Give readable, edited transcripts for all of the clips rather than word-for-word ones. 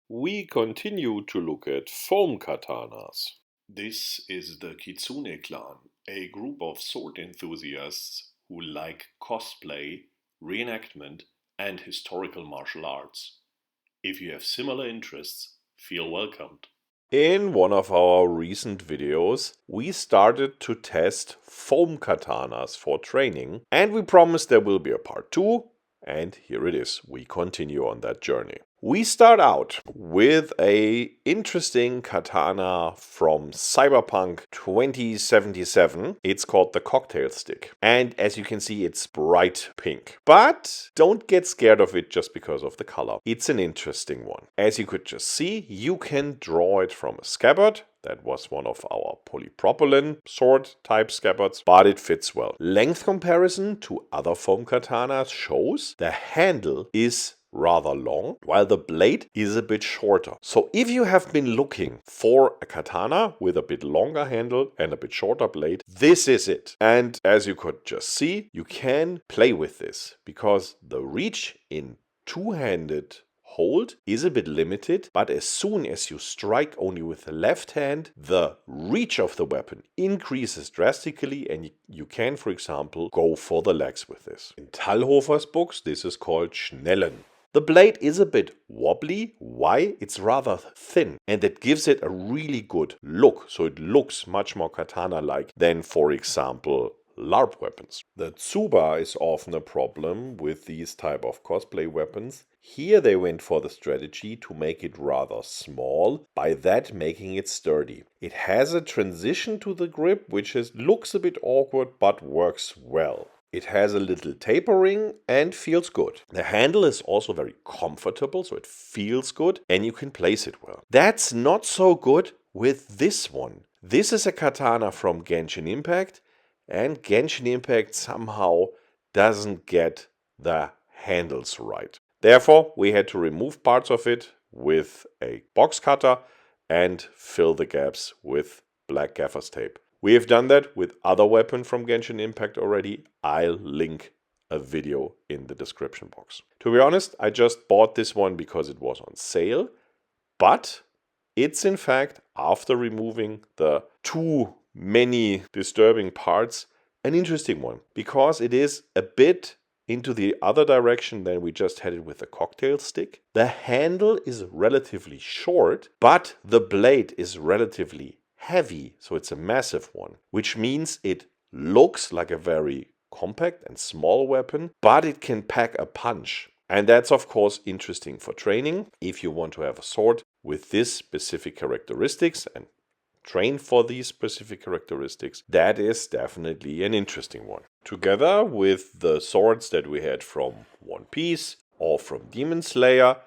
We continue to look at foam katanas. This is the Kitsune clan, a group of sword enthusiasts who like cosplay, reenactment, and historical martial arts. If you have similar interests, feel welcomed. In one of our recent videos, we started to test foam katanas for training, and we promised there will be a part 2, and here it is. We continue on that journey. We start out with a interesting katana from Cyberpunk 2077. It's called the cocktail stick. And as you can see, it's bright pink. But don't get scared of it just because of the color. It's an interesting one. As you could just see, you can draw it from a scabbard. That was one of our polypropylene sword type scabbards, but it fits well. Length comparison to other foam katanas shows the handle is rather long, while the blade is a bit shorter. So if you have been looking for a katana with a bit longer handle and a bit shorter blade, this is it. And as you could just see, you can play with this because the reach in two-handed hold is a bit limited, but as soon as you strike only with the left hand, the reach of the weapon increases drastically and you can, for example, go for the legs with this. In Thalhofer's books, this is called Schnellen. The blade is a bit wobbly. Why? It's rather thin and that gives it a really good look. So it looks much more katana-like than, for example, LARP weapons. The tsuba is often a problem with these type of cosplay weapons. Here they went for the strategy to make it rather small, by that making it sturdy. It has a transition to the grip which looks a bit awkward but works well. It has a little tapering and feels good. The handle is also very comfortable, so it feels good and you can place it well. That's not so good with this one. This is a katana from Genshin Impact, and Genshin Impact somehow doesn't get the handles right. Therefore, we had to remove parts of it with a box cutter and fill the gaps with black gaffer's tape. We have done that with other weapons from Genshin Impact already. I'll link a video in the description box. To be honest, I just bought this one because it was on sale, but it's in fact, after removing the too many disturbing parts, an interesting one because it is a bit into the other direction than we just had it with the cocktail stick. The handle is relatively short, but the blade is relatively heavy, so it's a massive one, which means it looks like a very compact and small weapon, but it can pack a punch. And that's of course interesting for training. If you want to have a sword with this specific characteristics and train for these specific characteristics, that is definitely an interesting one. Together with the swords that we had from One Piece or from Demon Slayer,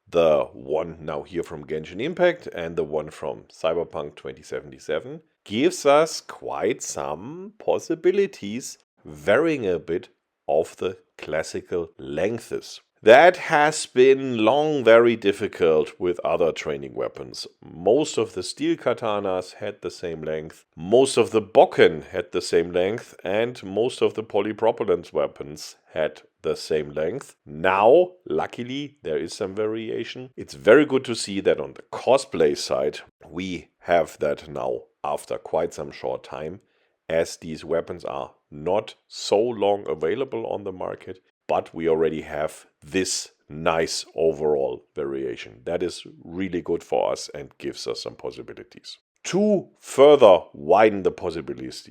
the one now here from Genshin Impact and the one from Cyberpunk 2077, gives us quite some possibilities, varying a bit of the classical lengths. That has been long very difficult with other training weapons. Most of the steel katanas had the same length, most of the bokken had the same length, and most of the polypropylene weapons had the same length. Now, luckily, there is some variation. It's very good to see that on the cosplay side, we have that now after quite some short time, as these weapons are not so long available on the market, but we already have this nice overall variation. That is really good for us and gives us some possibilities. To further widen the possibilities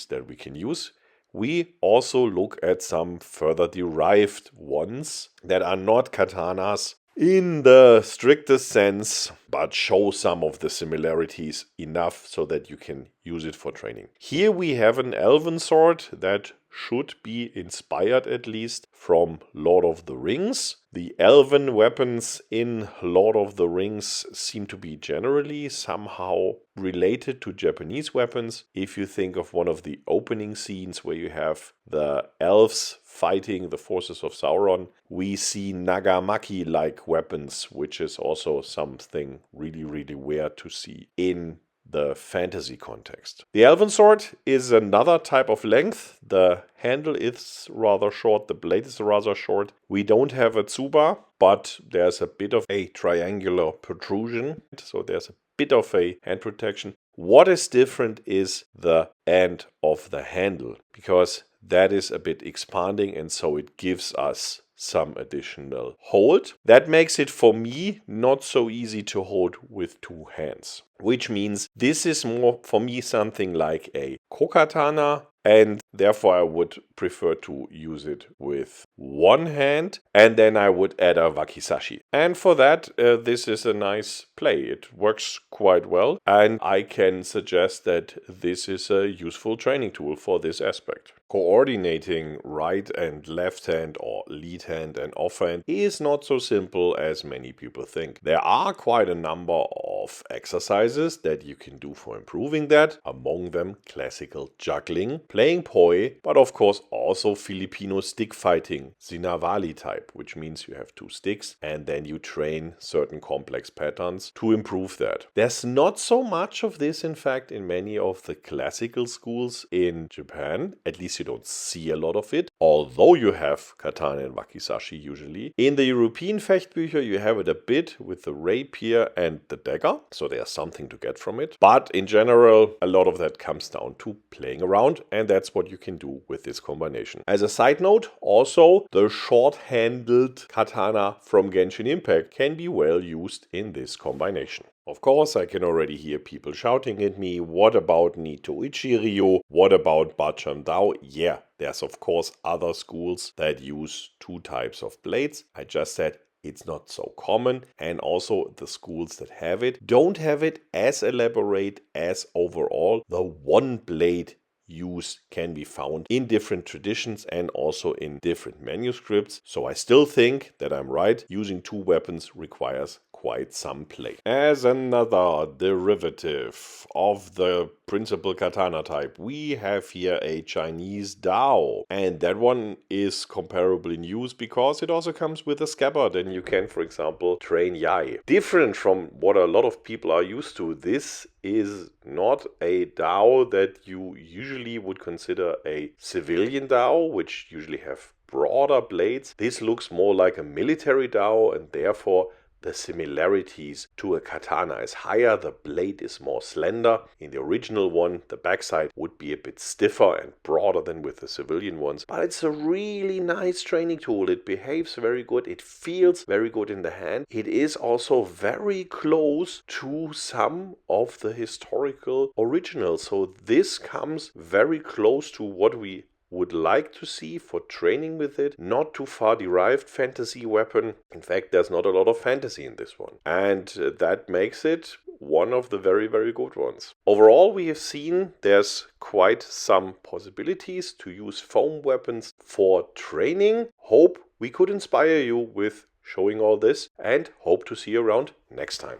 that we can use, we also look at some further derived ones that are not katanas in the strictest sense, but show some of the similarities enough so that you can use it for training. Here we have an elven sword that should be inspired at least from Lord of the Rings. The elven weapons in Lord of the Rings seem to be generally somehow related to Japanese weapons. If you think of one of the opening scenes where you have the elves fighting the forces of Sauron, we see Nagamaki-like weapons, which is also something really, really weird to see in the fantasy context. The elven sword is another type of length. The handle is rather short, the blade is rather short. We don't have a tsuba, but there's a bit of a triangular protrusion, so there's a bit of a hand protection. What is different is the end of the handle, because that is a bit expanding, and so it gives us some additional hold. That makes it, for me, not so easy to hold with two hands, which means this is more for me something like a kokatana, and therefore I would prefer to use it with one hand, and then I would add a wakizashi. And for that, this is a nice play. It works quite well, and I can suggest that this is a useful training tool for this aspect. Coordinating right and left hand, or lead hand and offhand, is not so simple as many people think. There are quite a number of exercises that you can do for improving that, among them classical juggling, playing poi, but of course also Filipino stick fighting, Sinawali type, which means you have two sticks and then you train certain complex patterns to improve that. There's not so much of this, in fact, in many of the classical schools in Japan. At least you don't see a lot of it, although you have katana and wakizashi usually. In the European Fechtbücher you have it a bit with the rapier and the dagger, so there's something to get from it. But in general, a lot of that comes down to playing around, and that's what you can do with this combination. As a side note, also the short-handled katana from Genshin Impact can be well used in this combination. Of course, I can already hear people shouting at me, what about Nitoichi-ryu? What about Bacham Dao? Yeah, there's of course other schools that use two types of blades. I just said it's not so common, and also the schools that have it don't have it as elaborate as overall the one blade use can be found in different traditions and also in different manuscripts. So I still think that I'm right. Using two weapons requires quite some play. As another derivative of the principal katana type, we have here a Chinese Dao, and that one is comparable in use because it also comes with a scabbard, and you can, for example, train Yai. Different from what a lot of people are used to, this is not a Dao that you usually would consider a civilian Dao, which usually have broader blades. This looks more like a military Dao, and therefore the similarities to a katana is higher. The blade is more slender. In the original one, the backside would be a bit stiffer and broader than with the civilian ones. But it's a really nice training tool. It behaves very good. It feels very good in the hand. It is also very close to some of the historical originals. So this comes very close to what we would like to see for training with it. Not too far derived fantasy weapon. In fact, there's not a lot of fantasy in this one. And that makes it one of the very, very good ones. Overall, we have seen there's quite some possibilities to use foam weapons for training. Hope we could inspire you with showing all this, and hope to see you around next time.